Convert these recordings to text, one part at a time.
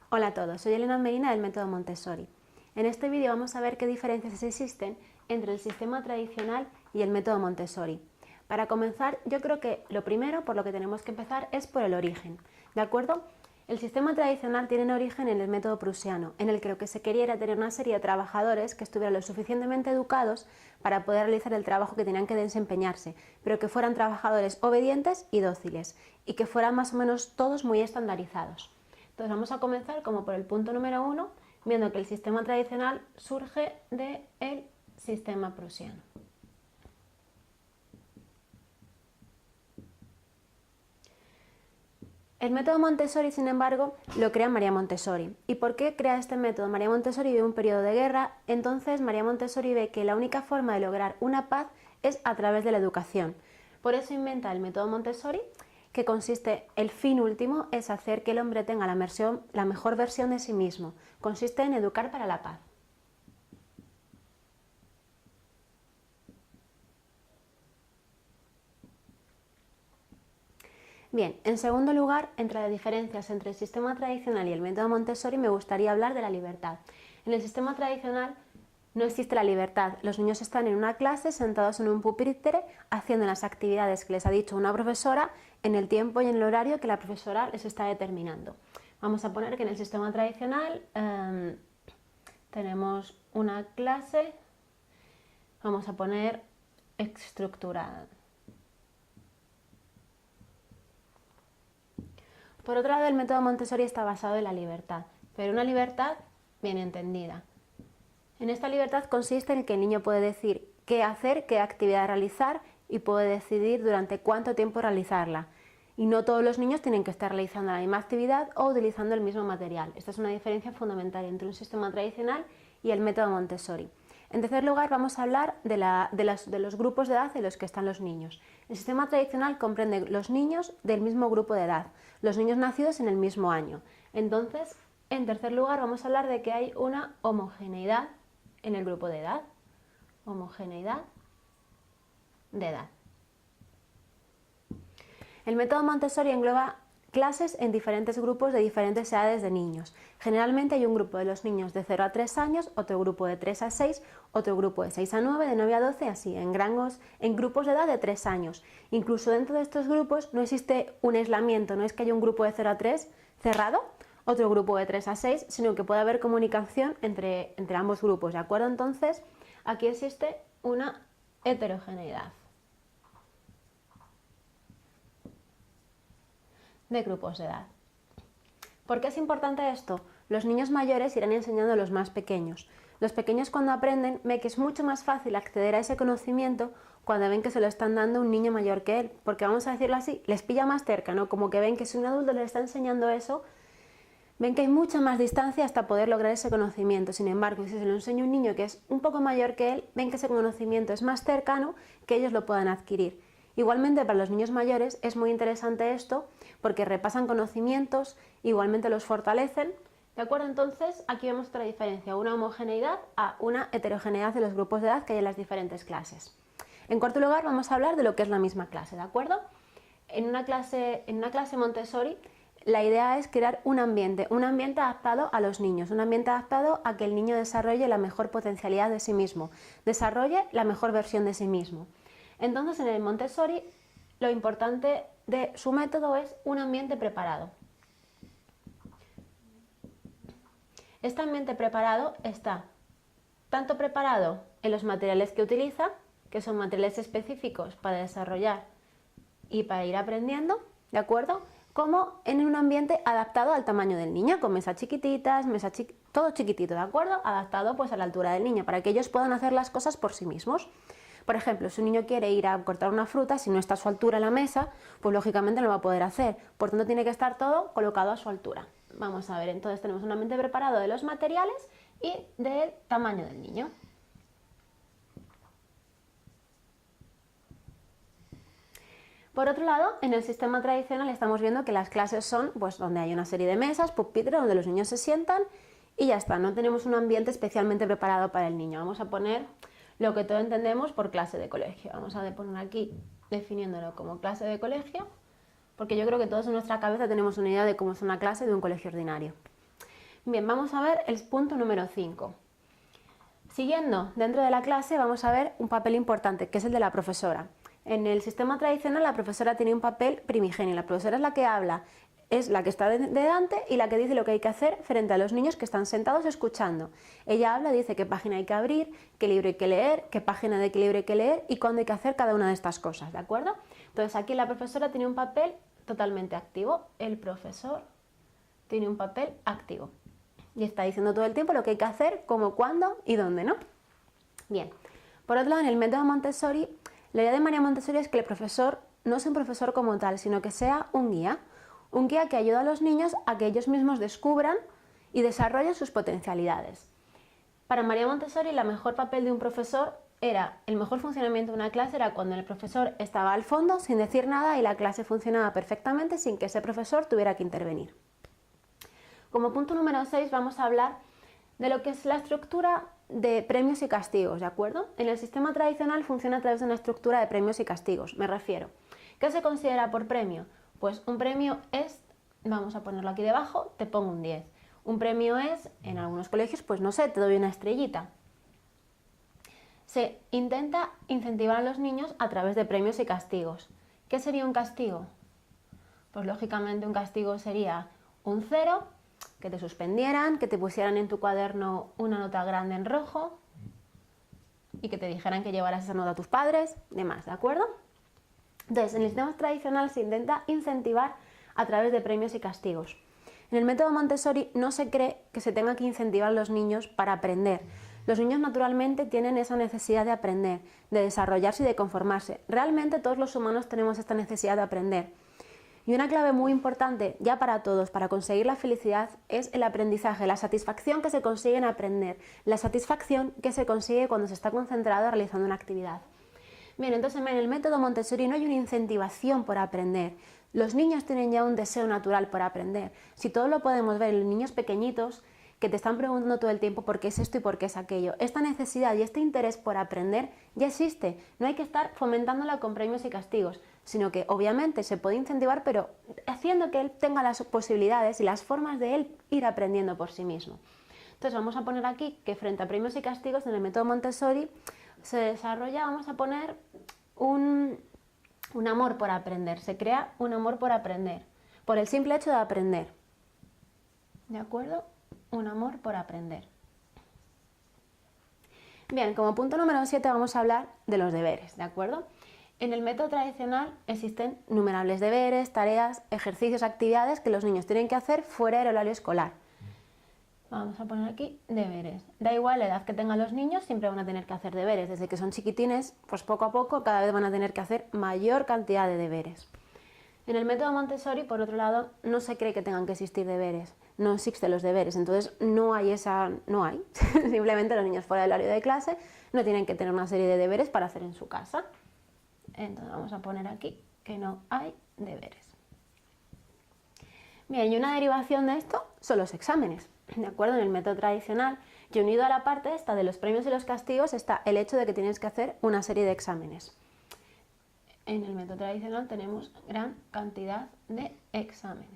Hola a todos, soy Elena Medina del método Montessori. En este vídeo vamos a ver qué diferencias existen entre el sistema tradicional y el método Montessori. Para comenzar, yo creo que lo primero por lo que tenemos que empezar es por el origen, ¿de acuerdo? El sistema tradicional tiene origen en el método prusiano, en el que lo que se quería era tener una serie de trabajadores que estuvieran lo suficientemente educados para poder realizar el trabajo que tenían que desempeñarse, pero que fueran trabajadores obedientes y dóciles, y que fueran más o menos todos muy estandarizados. Entonces vamos a comenzar como por el punto número 1, viendo que el sistema tradicional surge del sistema prusiano. El método Montessori, sin embargo, lo crea María Montessori. ¿Y por qué crea este método? María Montessori vive un periodo de guerra, entonces María Montessori ve que la única forma de lograr una paz es a través de la educación. Por eso inventa el método Montessori, que consiste, el fin último es hacer que el hombre tenga la mejor versión de sí mismo. Consiste en educar para la paz. Bien, en segundo lugar, entre las diferencias entre el sistema tradicional y el método Montessori me gustaría hablar de la libertad. En el sistema tradicional no existe la libertad. Los niños están en una clase sentados en un pupitre haciendo las actividades que les ha dicho una profesora en el tiempo y en el horario que la profesora les está determinando. Vamos a poner que en el sistema tradicional tenemos una clase, vamos a poner estructurada. Por otro lado, el método Montessori está basado en la libertad, pero una libertad bien entendida. En esta libertad consiste en que el niño puede decir qué hacer, qué actividad realizar y puede decidir durante cuánto tiempo realizarla. Y no todos los niños tienen que estar realizando la misma actividad o utilizando el mismo material. Esta es una diferencia fundamental entre un sistema tradicional y el método Montessori. En tercer lugar, vamos a hablar de los grupos de edad en los que están los niños. El sistema tradicional comprende los niños del mismo grupo de edad, los niños nacidos en el mismo año. Entonces, en tercer lugar, vamos a hablar de que hay una homogeneidad en el grupo de edad. Homogeneidad de edad. El método Montessori engloba clases en diferentes grupos de diferentes edades de niños. Generalmente hay un grupo de los niños de 0 a 3 años, otro grupo de 3 a 6, otro grupo de 6 a 9, de 9 a 12, así, en grupos de edad de 3 años. Incluso dentro de estos grupos no existe un aislamiento, no es que haya un grupo de 0 a 3 cerrado, otro grupo de 3 a 6, sino que puede haber comunicación entre ambos grupos, ¿de acuerdo? Entonces, aquí existe una heterogeneidad de grupos de edad. ¿Por qué es importante esto? Los niños mayores irán enseñando a los más pequeños. Los pequeños, cuando aprenden, ven que es mucho más fácil acceder a ese conocimiento cuando ven que se lo están dando un niño mayor que él, porque vamos a decirlo así, les pilla más cerca, ¿no? Como que ven que si un adulto les está enseñando eso, ven que hay mucha más distancia hasta poder lograr ese conocimiento. Sin embargo, si se lo enseña un niño que es un poco mayor que él, ven que ese conocimiento es más cercano, que ellos lo puedan adquirir. Igualmente, para los niños mayores es muy interesante esto porque repasan conocimientos, igualmente los fortalecen. ¿De acuerdo? Entonces, aquí vemos otra diferencia, una homogeneidad a una heterogeneidad de los grupos de edad que hay en las diferentes clases. En cuarto lugar, vamos a hablar de lo que es la misma clase, ¿de acuerdo? En una clase Montessori, la idea es crear un ambiente adaptado a los niños, un ambiente adaptado a que el niño desarrolle la mejor potencialidad de sí mismo, desarrolle la mejor versión de sí mismo. Entonces, en el Montessori, lo importante de su método es un ambiente preparado. Este ambiente preparado está tanto preparado en los materiales que utiliza, que son materiales específicos para desarrollar y para ir aprendiendo, ¿de acuerdo? Como en un ambiente adaptado al tamaño del niño, con mesas chiquititas, todo chiquitito, ¿de acuerdo? Adaptado pues a la altura del niño, para que ellos puedan hacer las cosas por sí mismos. Por ejemplo, si un niño quiere ir a cortar una fruta, si no está a su altura en la mesa, pues lógicamente no lo va a poder hacer. Por tanto, tiene que estar todo colocado a su altura. Vamos a ver, entonces tenemos un ambiente preparado de los materiales y del tamaño del niño. Por otro lado, en el sistema tradicional estamos viendo que las clases son pues donde hay una serie de mesas, pupitres, donde los niños se sientan y ya está, no tenemos un ambiente especialmente preparado para el niño. Vamos a poner lo que todos entendemos por clase de colegio. Vamos a poner aquí definiéndolo como clase de colegio, porque yo creo que todos en nuestra cabeza tenemos una idea de cómo es una clase de un colegio ordinario. Bien, vamos a ver el punto número 5. Siguiendo dentro de la clase vamos a ver un papel importante, que es el de la profesora. En el sistema tradicional la profesora tiene un papel primigenio, la profesora es la que habla, es la que está delante y la que dice lo que hay que hacer frente a los niños que están sentados escuchando. Ella habla, dice qué página hay que abrir, qué libro hay que leer, qué página de qué libro hay que leer y cuándo hay que hacer cada una de estas cosas, ¿de acuerdo? Entonces aquí la profesora tiene un papel totalmente activo, el profesor tiene un papel activo y está diciendo todo el tiempo lo que hay que hacer, cómo, cuándo y dónde, ¿no? Bien, por otro lado, en el método Montessori, la idea de María Montessori es que el profesor no sea un profesor como tal, sino que sea un guía que ayuda a los niños a que ellos mismos descubran y desarrollen sus potencialidades. Para María Montessori, el mejor papel de un profesor era, el mejor funcionamiento de una clase era cuando el profesor estaba al fondo sin decir nada y la clase funcionaba perfectamente sin que ese profesor tuviera que intervenir. Como punto número 6 vamos a hablar de lo que es la estructura de premios y castigos, ¿de acuerdo? En el sistema tradicional funciona a través de una estructura de premios y castigos, me refiero. ¿Qué se considera por premio? Pues un premio es, vamos a ponerlo aquí debajo, te pongo un 10. Un premio es, en algunos colegios, pues no sé, te doy una estrellita. Se intenta incentivar a los niños a través de premios y castigos. ¿Qué sería un castigo? Pues lógicamente un castigo sería un 0, que te suspendieran, que te pusieran en tu cuaderno una nota grande en rojo y que te dijeran que llevaras esa nota a tus padres, demás, ¿de acuerdo? Entonces, en el sistema tradicional se intenta incentivar a través de premios y castigos. En el método Montessori no se cree que se tenga que incentivar a los niños para aprender. Los niños naturalmente tienen esa necesidad de aprender, de desarrollarse y de conformarse. Realmente todos los humanos tenemos esta necesidad de aprender. Y una clave muy importante, ya para todos, para conseguir la felicidad, es el aprendizaje, la satisfacción que se consigue en aprender, la satisfacción que se consigue cuando se está concentrado realizando una actividad. Bien, entonces en el método Montessori no hay una incentivación por aprender. Los niños tienen ya un deseo natural por aprender. Si todo lo podemos ver en los niños pequeñitos que te están preguntando todo el tiempo por qué es esto y por qué es aquello. Esta necesidad y este interés por aprender ya existe. No hay que estar fomentándola con premios y castigos, sino que obviamente se puede incentivar, pero haciendo que él tenga las posibilidades y las formas de él ir aprendiendo por sí mismo. Entonces vamos a poner aquí que frente a premios y castigos en el método Montessori se desarrolla, vamos a poner un amor por aprender, se crea un amor por aprender, por el simple hecho de aprender. ¿De acuerdo? Un amor por aprender. Bien, como punto número 7 vamos a hablar de los deberes, ¿de acuerdo? En el método tradicional existen innumerables deberes, tareas, ejercicios, actividades que los niños tienen que hacer fuera del horario escolar. Vamos a poner aquí deberes. Da igual la edad que tengan los niños, siempre van a tener que hacer deberes. Desde que son chiquitines, pues poco a poco cada vez van a tener que hacer mayor cantidad de deberes. En el método Montessori, por otro lado, no se cree que tengan que existir deberes. No existen los deberes, entonces no hay. Simplemente los niños fuera del horario de clase no tienen que tener una serie de deberes para hacer en su casa. Entonces vamos a poner aquí que no hay deberes. Bien, y una derivación de esto son los exámenes. ¿De acuerdo? En el método tradicional, y unido a la parte esta de los premios y los castigos, está el hecho de que tienes que hacer una serie de exámenes. En el método tradicional tenemos gran cantidad de exámenes.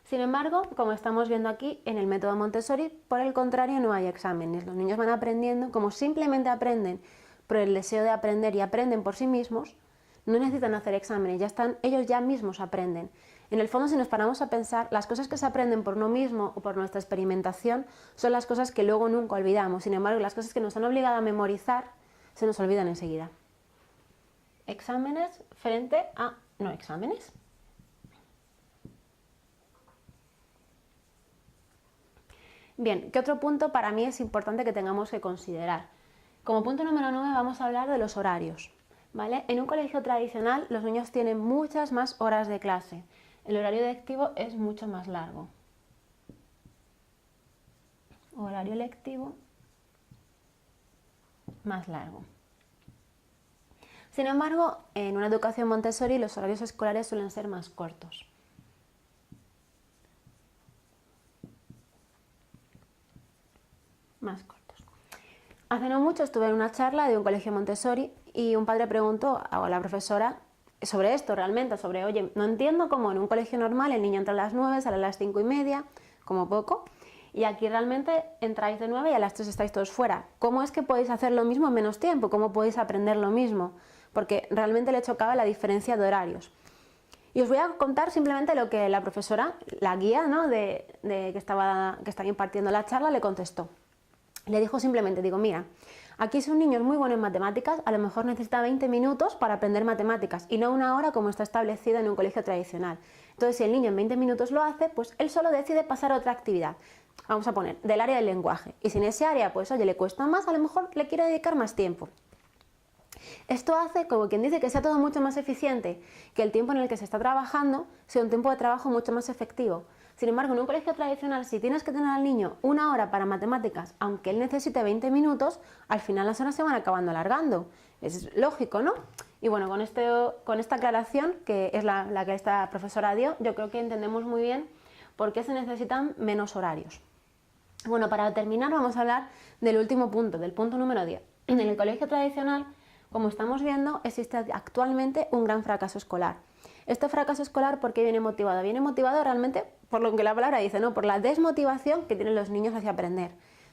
Sin embargo, como estamos viendo aquí, en el método Montessori, por el contrario, no hay exámenes. Los niños van aprendiendo, como simplemente aprenden por el deseo de aprender y aprenden por sí mismos, no necesitan hacer exámenes, ellos ya mismos aprenden. En el fondo, si nos paramos a pensar, las cosas que se aprenden por uno mismo o por nuestra experimentación son las cosas que luego nunca olvidamos. Sin embargo, las cosas que nos han obligado a memorizar se nos olvidan enseguida. Exámenes frente a no exámenes. Bien, ¿qué otro punto para mí es importante que tengamos que considerar? Como punto número 9 vamos a hablar de los horarios, ¿vale? En un colegio tradicional los niños tienen muchas más horas de clase. El horario lectivo es mucho más largo. Horario lectivo más largo. Sin embargo, en una educación Montessori los horarios escolares suelen ser más cortos. Hace no mucho estuve en una charla de un colegio Montessori y un padre preguntó a la profesora sobre esto realmente, sobre, oye, no entiendo cómo en un colegio normal el niño entra a las 9, sale a las 5:30, como poco, y aquí realmente entráis de 9 y a las 3 estáis todos fuera. ¿Cómo es que podéis hacer lo mismo en menos tiempo? ¿Cómo podéis aprender lo mismo? Porque realmente le chocaba la diferencia de horarios. Y os voy a contar simplemente lo que la profesora, la guía, ¿no?, que estaba impartiendo la charla, le contestó. Le dijo simplemente, digo, mira, aquí si un niño es muy bueno en matemáticas, a lo mejor necesita 20 minutos para aprender matemáticas y no 1 hora como está establecido en un colegio tradicional. Entonces, si el niño en 20 minutos lo hace, pues él solo decide pasar a otra actividad. Vamos a poner, del área del lenguaje. Y si en ese área, pues oye, le cuesta más, a lo mejor le quiere dedicar más tiempo. Esto hace, como quien dice, que sea todo mucho más eficiente, que el tiempo en el que se está trabajando sea un tiempo de trabajo mucho más efectivo. Sin embargo, en un colegio tradicional, si tienes que tener al niño 1 hora para matemáticas, aunque él necesite 20 minutos, al final las horas se van acabando alargando. Es lógico, ¿no? Y bueno, con esta aclaración, que es la que esta profesora dio, yo creo que entendemos muy bien por qué se necesitan menos horarios. Bueno, para terminar vamos a hablar del último punto, del punto número 10. En el colegio tradicional, como estamos viendo, existe actualmente un gran fracaso escolar. Este fracaso escolar, ¿por qué viene motivado? Viene motivado realmente por lo que la palabra dice, ¿no?, por la desmotivación que tienen los niños hacia aprender.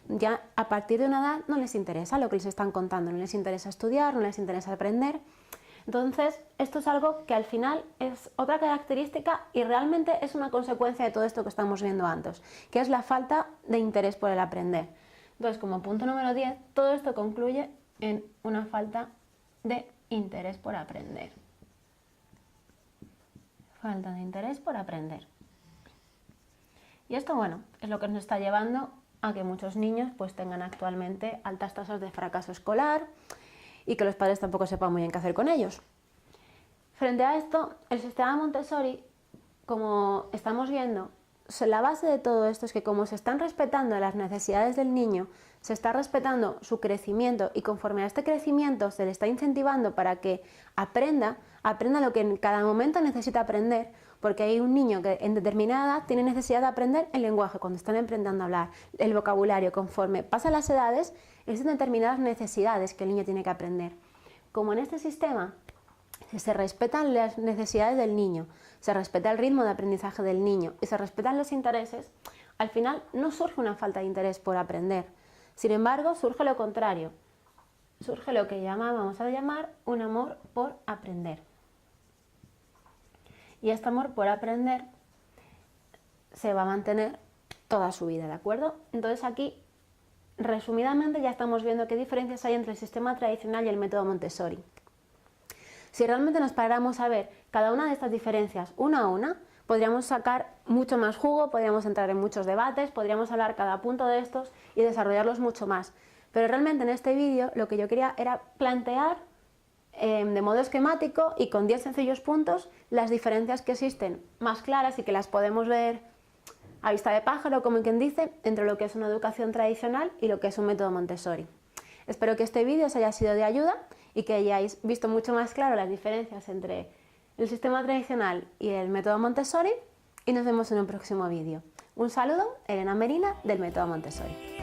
Ya a partir de una edad no les interesa lo que les están contando, no les interesa estudiar, no les interesa aprender. Entonces, esto es algo que al final es otra característica y realmente es una consecuencia de todo esto que estamos viendo antes, que es la falta de interés por el aprender. Entonces, como punto número 10, todo esto concluye en una falta de interés por aprender. Falta de interés por aprender. Y esto, bueno, es lo que nos está llevando a que muchos niños pues tengan actualmente altas tasas de fracaso escolar y que los padres tampoco sepan muy bien qué hacer con ellos. Frente a esto, el sistema Montessori, como estamos viendo, la base de todo esto es que como se están respetando las necesidades del niño, se está respetando su crecimiento y conforme a este crecimiento se le está incentivando para que aprenda lo que en cada momento necesita aprender, porque hay un niño que en determinada edad tiene necesidad de aprender el lenguaje, cuando están aprendiendo a hablar, el vocabulario, conforme pasan las edades, existen determinadas necesidades que el niño tiene que aprender. Como en este sistema se respetan las necesidades del niño, se respeta el ritmo de aprendizaje del niño y se respetan los intereses, al final no surge una falta de interés por aprender. Sin embargo, surge lo contrario, surge lo que vamos a llamar un amor por aprender. Y este amor por aprender se va a mantener toda su vida, ¿de acuerdo? Entonces aquí, resumidamente, ya estamos viendo qué diferencias hay entre el sistema tradicional y el método Montessori. Si realmente nos paráramos a ver cada una de estas diferencias una a una, podríamos sacar mucho más jugo, podríamos entrar en muchos debates, podríamos hablar cada punto de estos y desarrollarlos mucho más. Pero realmente en este vídeo lo que yo quería era plantear de modo esquemático y con 10 sencillos puntos las diferencias que existen más claras y que las podemos ver a vista de pájaro, como quien dice, entre lo que es una educación tradicional y lo que es un método Montessori. Espero que este vídeo os haya sido de ayuda y que hayáis visto mucho más claro las diferencias entre el sistema tradicional y el método Montessori y nos vemos en un próximo vídeo. Un saludo, Elena Merina del método Montessori.